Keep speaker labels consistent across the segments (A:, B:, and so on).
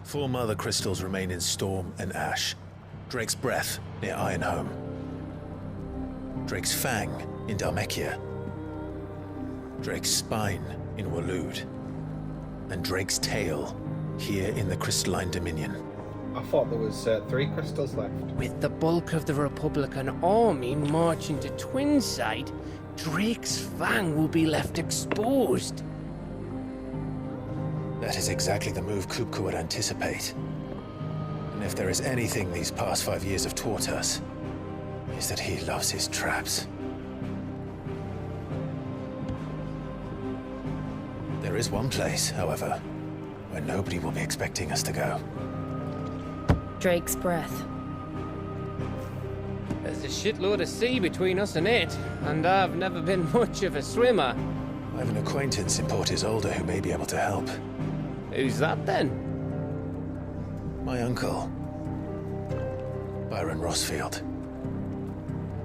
A: 4 mother crystals remain in Storm and Ash. Drake's Breath near Ironhome. Drake's Fang in Dhalmekia. Drake's Spine in Waloed. And Drake's Tail here in the Crystalline Dominion.
B: I thought there was 3 crystals left.
C: With the bulk of the Republican army marching to Twinside, Drake's Fang will be left exposed.
A: That is exactly the move Kupka would anticipate. And if there is anything these past 5 years have taught us, is that he loves his traps. There is one place, however, where nobody will be expecting us to go.
D: Drake's Breath.
C: There's a shitload of sea between us and it, and I've never been much of a swimmer.
A: I have an acquaintance in Port Isolde who may be able to help.
C: Who's that then?
A: My uncle, Byron Rosfield.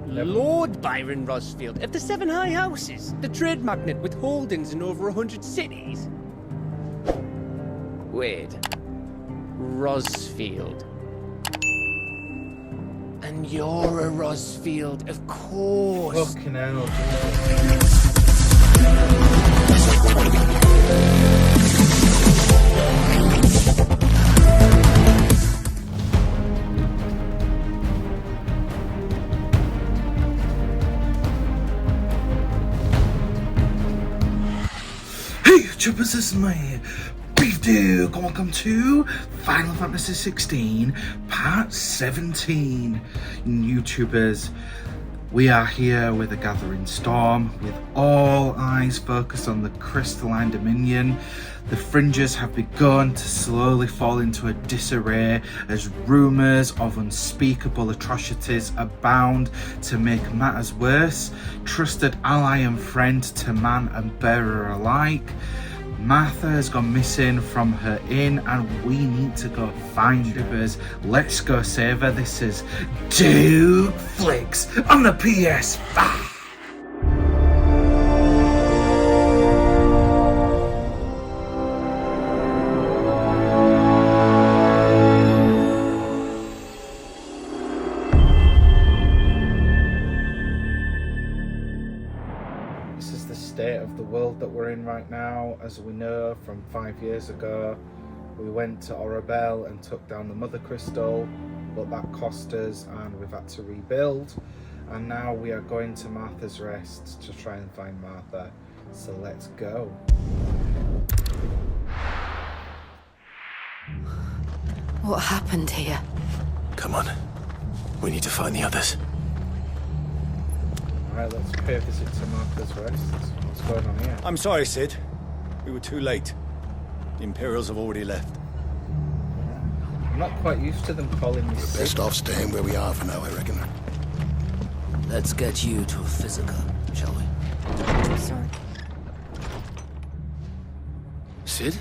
C: Lord Byron Rosfield of the 7 High Houses, the trade magnate with holdings in over 100 cities. Wait. Rosfield. And you're a Rosfield, of course.
B: Fucking hell.
E: Hey YouTubers, this is my BeevDawg, welcome to Final Fantasy XVI Part 17. YouTubers, we are here with a gathering storm, with all eyes focused on the Crystalline Dominion. The fringes have begun to slowly fall into a disarray as rumours of unspeakable atrocities abound. To make matters worse, trusted ally and friend to man and bearer alike, Martha has gone missing from her inn and we need to go find her. Let's go save her. This is Dawg Flix on the PS5.
B: This is the state of the world that we're in right now. As we know from 5 years ago, we went to Orabel and took down the Mother Crystal, but that cost us and we've had to rebuild. And now we are going to Martha's Rest to try and find Martha. So let's go.
D: What happened here?
A: Come on. We need to find the others.
B: Alright, let's pay a visit to Martha's Rest. What's going on here?
F: I'm sorry, Sid. We were too late. The Imperials have already left.
B: I'm not quite used to them calling me Sid.
G: Best off staying where we are for now, I reckon.
H: Let's get you to a physical, shall we?
D: Sorry.
H: Sid?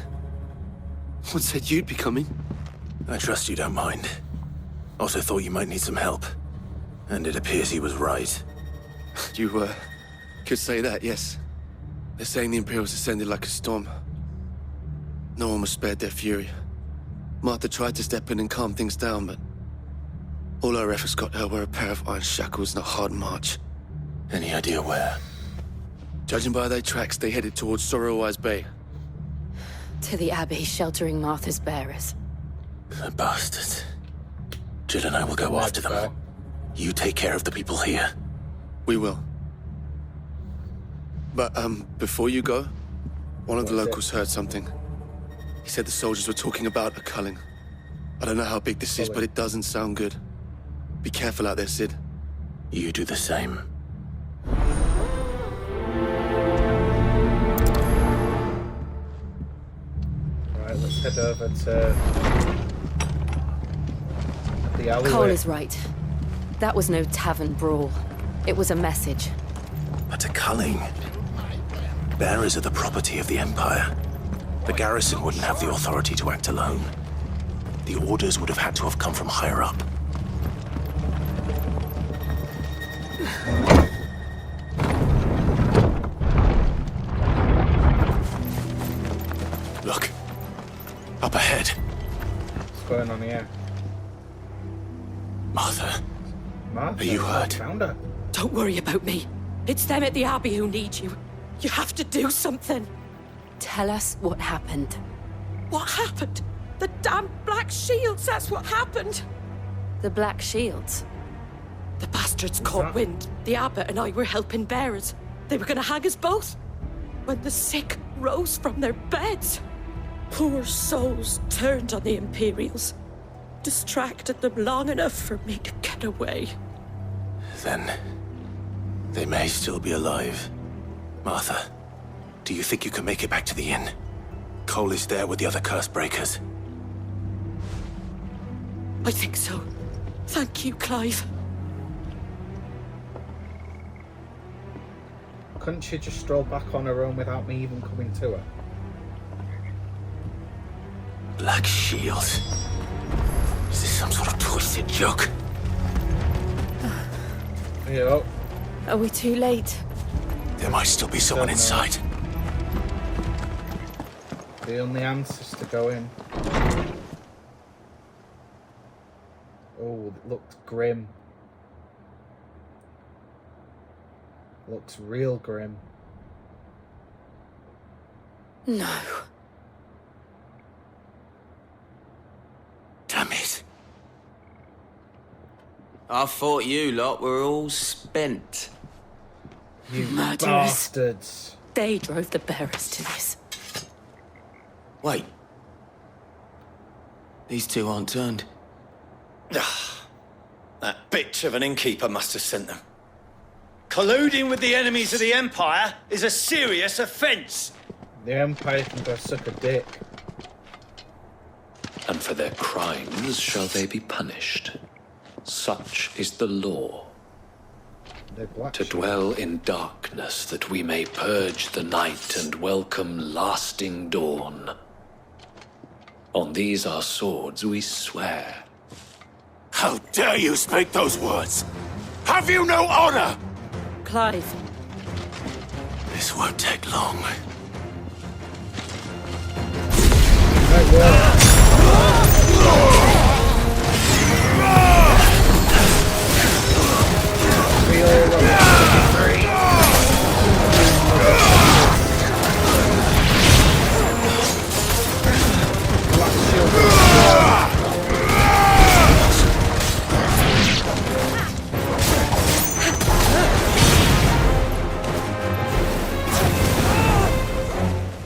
H: What said you'd be coming?
A: I trust you don't mind. Also thought you might need some help. And it appears he was right.
H: You, could say that, yes. They're saying the Imperials ascended like a storm. No one was spared their fury. Martha tried to step in and calm things down, but all our efforts got her were a pair of iron shackles and a hard march.
A: Any idea where?
H: Judging by their tracks, they headed towards Sorrowwise Bay.
D: To the Abbey, sheltering Martha's bearers.
A: The bastards. Jill and I will go after them. You take care of the people here.
H: We will. But, before you go, one of the locals heard something. He said the soldiers were talking about a culling. I don't know how big this is, but it doesn't sound good. Be careful out there, Sid.
A: You do the same.
B: Alright, let's head over to the alleyway.
D: Cole is right. That was no tavern brawl. It was a message.
A: But a culling. Bearers are the property of the Empire. The garrison wouldn't have the authority to act alone. The orders would have had to have come from higher up. Look. Up ahead.
B: going on here?
A: Martha,
B: Martha,
A: are you hurt?
B: Found her.
I: Don't worry about me. It's them at the Abbey who need you. You have to do something.
D: Tell us what happened.
I: What happened? The damn Black Shields, that's what happened.
D: The Black Shields?
I: The bastards caught wind. The Abbot and I were helping bearers. They were gonna hang us both. When the sick rose from their beds. Poor souls turned on the Imperials. Distracted them long enough for me to get away.
A: Then they may still be alive. Martha, do you think you can make it back to the inn? Cole is there with the other curse breakers.
I: I think so. Thank you, Clive.
B: Couldn't she just stroll back on her own without me even coming to her?
A: Black Shields. Is this some sort of twisted joke?
B: Yeah.
D: Are we too late?
A: There might still be someone inside.
B: The only answer is to go in. Oh, it looks grim. Looks real grim.
D: No.
A: Damn it.
J: I thought you lot were all spent.
B: You
I: Murderers.
B: bastards.
I: They drove the bearers to this.
J: Wait. These two aren't turned.
F: That bitch of an innkeeper must have sent them. Colluding with the enemies of the Empire is a serious offence.
B: The Empire can go suck a dick.
K: And for their crimes shall they be punished. Such is the law.
B: They're black
K: To dwell in darkness that we may purge the night and welcome lasting dawn. On these our swords we swear.
A: How dare you speak those words? Have you no honor?
I: Clive.
A: This won't take long.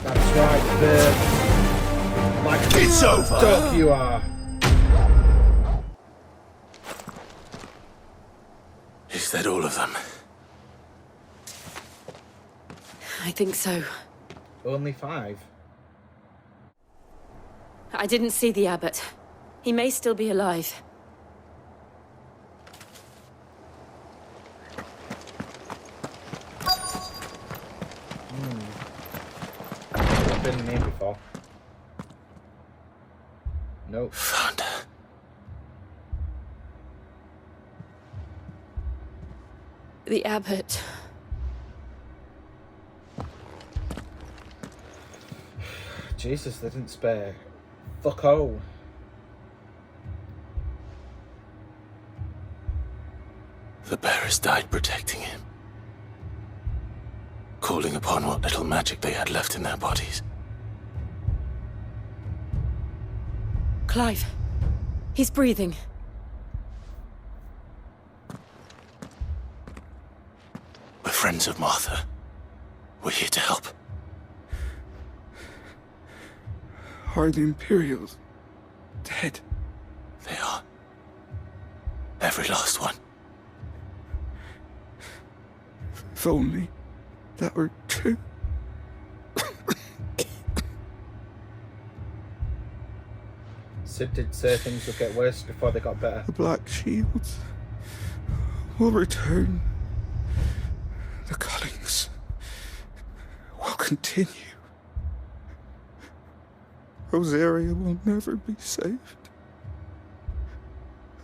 B: That's right, Beev. Like
A: It's over.
B: duck you are.
A: Is that all of them?
D: I think so.
B: Only 5.
D: I didn't see the Abbot. He may still be alive.
B: I've been in here before. Nope.
A: Found her.
D: The Abbot.
B: Jesus, they didn't spare. Fuck oh.
A: The bearers died protecting him. Calling upon what little magic they had left in their bodies.
D: Clive. He's breathing.
A: We're friends of Martha. We're here to help.
L: Are the Imperials dead?
A: They are. Every last one.
L: If only that were true.
B: Sid did say things would get worse before they got better.
L: The Black Shields will return. The cullings will continue. Rosaria will never be saved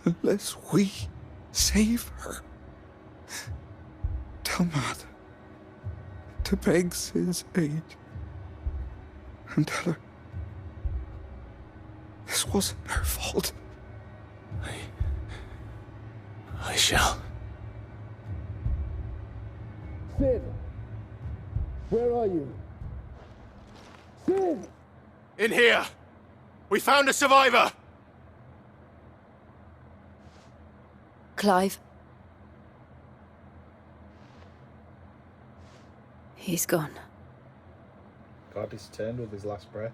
L: unless we save her. Tell Mother to beg Sid's aid and tell her the This wasn't her fault.
A: I shall.
C: Sid! Where are you? Sid!
A: In here! We found a survivor!
D: Clive. He's gone.
B: God, he's turned with his last breath.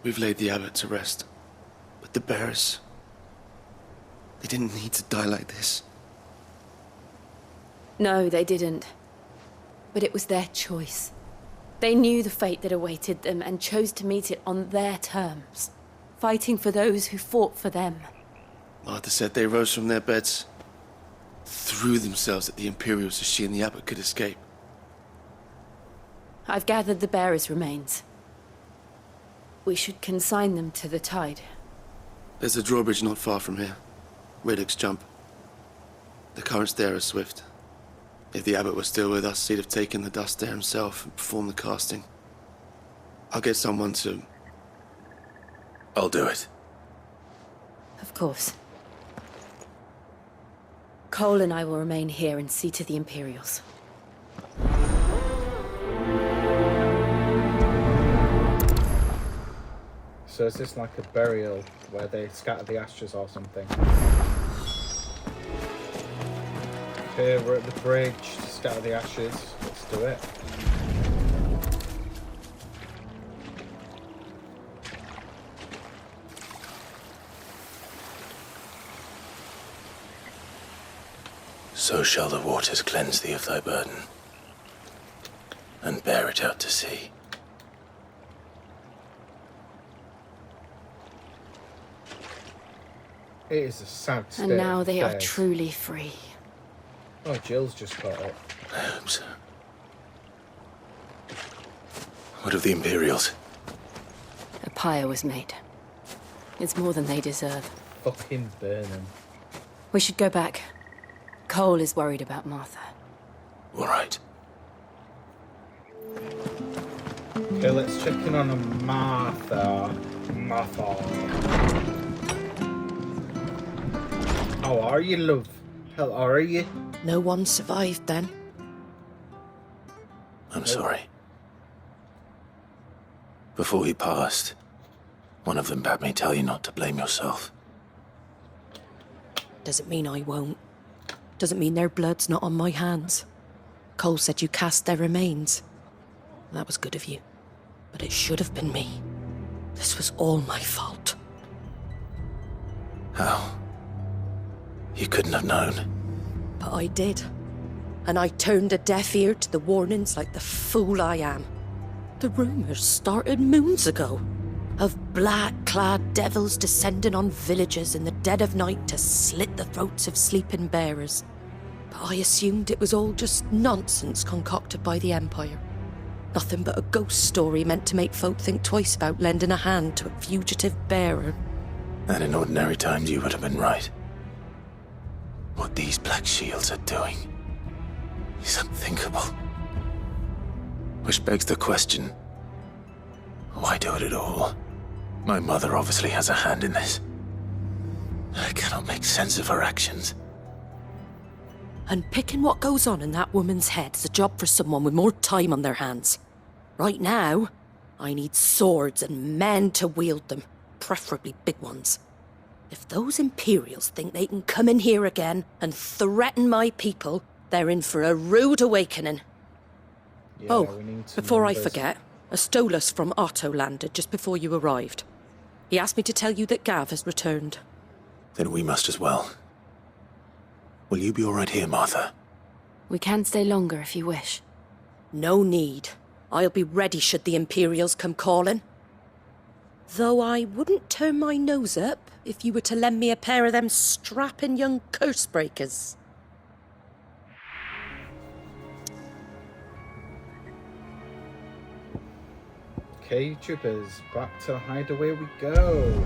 H: We've laid the abbot to rest. But the bearers... they didn't need to die like this.
D: No, they didn't. But it was their choice. They knew the fate that awaited them and chose to meet it on their terms, fighting for those who fought for them.
H: Martha said they rose from their beds, threw themselves at the Imperials so she and the abbot could escape.
D: I've gathered the bearers' remains. We should consign them to the tide.
H: There's a drawbridge not far from here. Radix jump. The currents there are swift. If the abbot was still with us, he'd have taken the dust there himself and performed the casting. I'll get someone to...
A: I'll do it.
D: Of course. Cole and I will remain here and see to the Imperials.
B: So is this like a burial where they scatter the ashes or something? Okay, we're at the bridge to scatter the ashes. Let's do it.
A: So shall the waters cleanse thee of thy burden, and bear it out to sea.
B: It is a sad state.
D: And now they are
B: affairs.
D: truly free.
B: Oh, Jill's just caught up.
A: I hope so. What of the Imperials?
D: A pyre was made. It's more than they deserve.
B: Fucking burn them.
D: We should go back. Cole is worried about Martha.
A: All right.
B: Okay, let's check in on a Martha. How are you, love? How are you?
I: No one survived then.
A: I'm sorry. Before he passed, one of them bade me tell you not to blame yourself.
I: Doesn't mean I won't. Doesn't mean their blood's not on my hands. Cole said you cast their remains. That was good of you. But it should have been me. This was all my fault.
A: How? You couldn't have known.
I: But I did. And I turned a deaf ear to the warnings like the fool I am. The rumours started moons ago. Of black-clad devils descending on villages in the dead of night to slit the throats of sleeping bearers. But I assumed it was all just nonsense concocted by the Empire. Nothing but a ghost story meant to make folk think twice about lending a hand to a fugitive bearer.
A: And in ordinary times you would have been right. What these black shields are doing is unthinkable. Which begs the question, why do it at all? My mother obviously has a hand in this. I cannot make sense of her actions.
I: And picking what goes on in that woman's head is a job for someone with more time on their hands. Right now, I need swords and men to wield them, preferably big ones. If those Imperials think they can come in here again and threaten my people, they're in for a rude awakening.
B: Yeah,
I: before I
B: numbers.
I: forget, a Stolas from Otto landed just before you arrived. He asked me to tell you that Gav has returned.
A: Then we must as well. Will you be all right here, Martha?
D: We can stay longer if you wish.
I: No need. I'll be ready should the Imperials come calling. Though I wouldn't turn my nose up if you were to lend me a pair of them strapping young curse breakers.
B: Okay, YouTubers, back to Hideaway we go.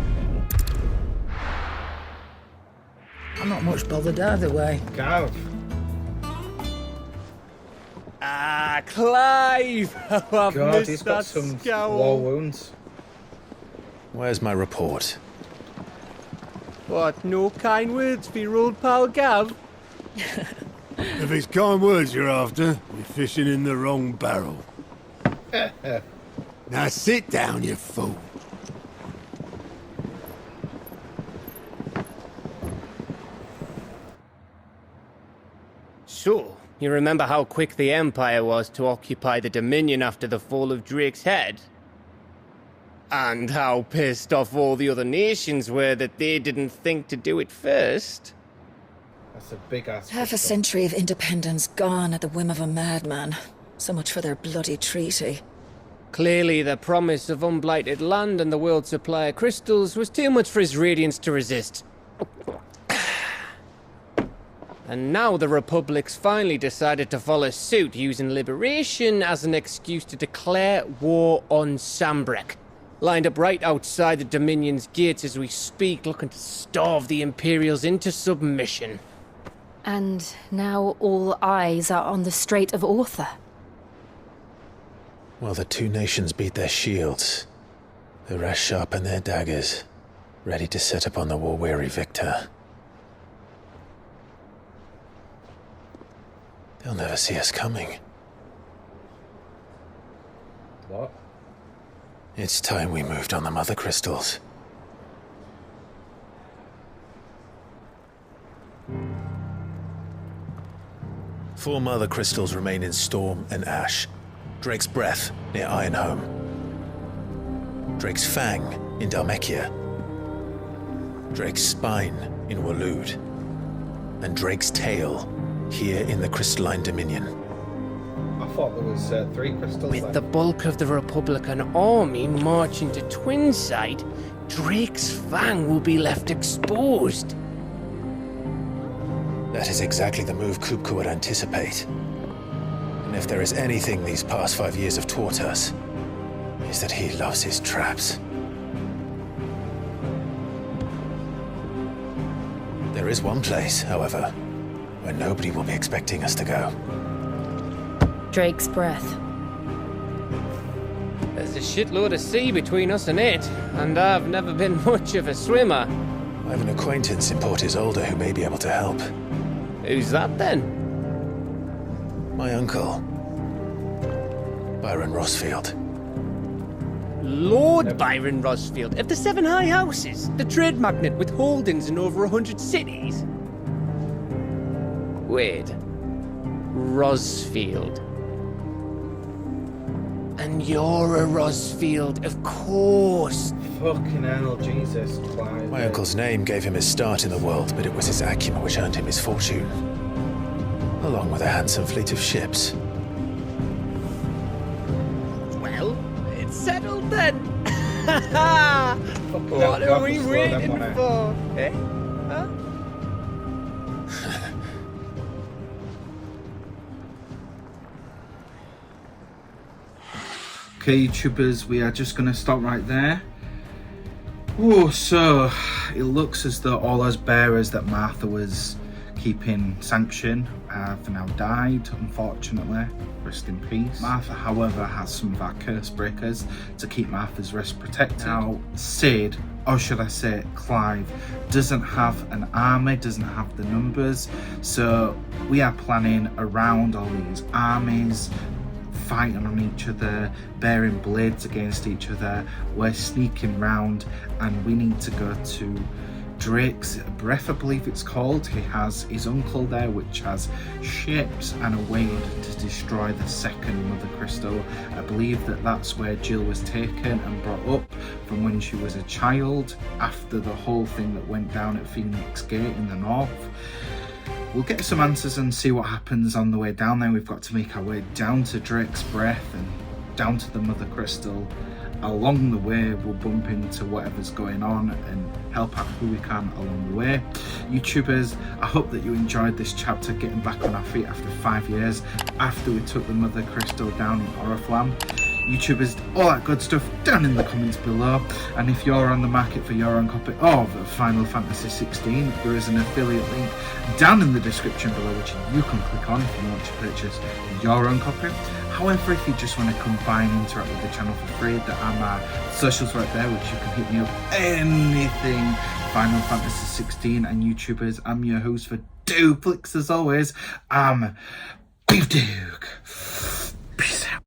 M: I'm not much bothered either way.
B: Gav.
C: Ah, Clive! Oh, I've
B: God,
C: missed
B: he's got
C: that
B: some
C: scowl.
B: war wounds.
A: Where's my report?
C: What, no kind words for your old pal Gav?
N: If it's kind words you're after, you're fishing in the wrong barrel. Now sit down, you fool.
C: So, you remember how quick the Empire was to occupy the Dominion after the fall of Drake's head? And how pissed off all the other nations were that they didn't think to do it first?
B: That's a big ass.
M: Half a century of independence gone at the whim of a madman. So much for their bloody treaty.
C: Clearly, the promise of unblighted land and the world's supply of crystals was too much for his radiance to resist. And now the Republic's finally decided to follow suit, using liberation as an excuse to declare war on Sambrek. Lined up right outside the Dominion's gates as we speak, looking to starve the Imperials into submission.
D: And now all eyes are on the Strait of Author.
A: Well, the two nations beat their shields. The rest sharpen their daggers, ready to set upon the war-weary victor. They'll never see us coming.
B: What?
A: It's time we moved on the Mother Crystals. Four Mother Crystals remain in Storm and Ash. Drake's Breath near Ironhome. Drake's Fang in Dhalmekia. Drake's Spine in Waloed. And Drake's Tail here in the Crystalline Dominion.
B: I thought there was 3 crystals
C: With
B: left.
C: the bulk of the Republican army marching to Twinside, Drake's Fang will be left exposed.
A: That is exactly the move Kupka would anticipate. And if there is anything these past 5 years have taught us, is that he loves his traps. There is one place, however, where nobody will be expecting us to go.
D: Drake's Breath.
C: There's a shitload of sea between us and it, and I've never been much of a swimmer.
A: I have an acquaintance in Port Isolde who may be able to help.
C: Who's that then?
A: My uncle, Byron Rosfield.
C: Lord Byron Rosfield of the Seven High Houses, the trade magnate with holdings in over 100 cities. Wait, Rosfield. And you're a Rosfield, of course.
B: Fucking hell, Jesus, Clive.
A: My uncle's name gave him his start in the world, but it was his acumen which earned him his fortune. Along with a handsome fleet of ships.
C: Well, it's settled then.
B: Fucking
C: What
B: hell,
C: are we
B: God,
C: waiting
B: them
C: for? Eh? Huh?
E: Okay, YouTubers, we are just going to stop right there. Oh, so it looks as though all those bearers that Martha was keeping sanction have now died, unfortunately. Rest in peace. Martha, however, has some of our curse breakers to keep Martha's rest protected. Now, Sid, or should I say Clive, doesn't have an army, doesn't have the numbers, so we are planning around all these armies, fighting on each other, bearing blades against each other. We're sneaking round and we need to go to Drake's Breath, I believe it's called. He has his uncle there, which has ships and a way to destroy the second Mother Crystal. I believe that that's where Jill was taken and brought up from when she was a child, after the whole thing that went down at Phoenix Gate in the north. We'll get some answers and see what happens on the way down there. We've got to make our way down to Drake's Breath and down to the Mother Crystal. Along the way, we'll bump into whatever's going on and help out who we can along the way. YouTubers, I hope that you enjoyed this chapter, getting back on our feet after 5 years, after we took the Mother Crystal down in Oriflamme. YouTubers, all that good stuff down in the comments below. And if you're on the market for your own copy of Final Fantasy XVI, there is an affiliate link down in the description below which you can click on if you want to purchase your own copy. However, if you just want to come by and interact with the channel for free, there are my socials right there, which you can hit me up anything Final Fantasy XVI and YouTubers. I'm your host for Dawg Flix as always. I'm BeevDawg.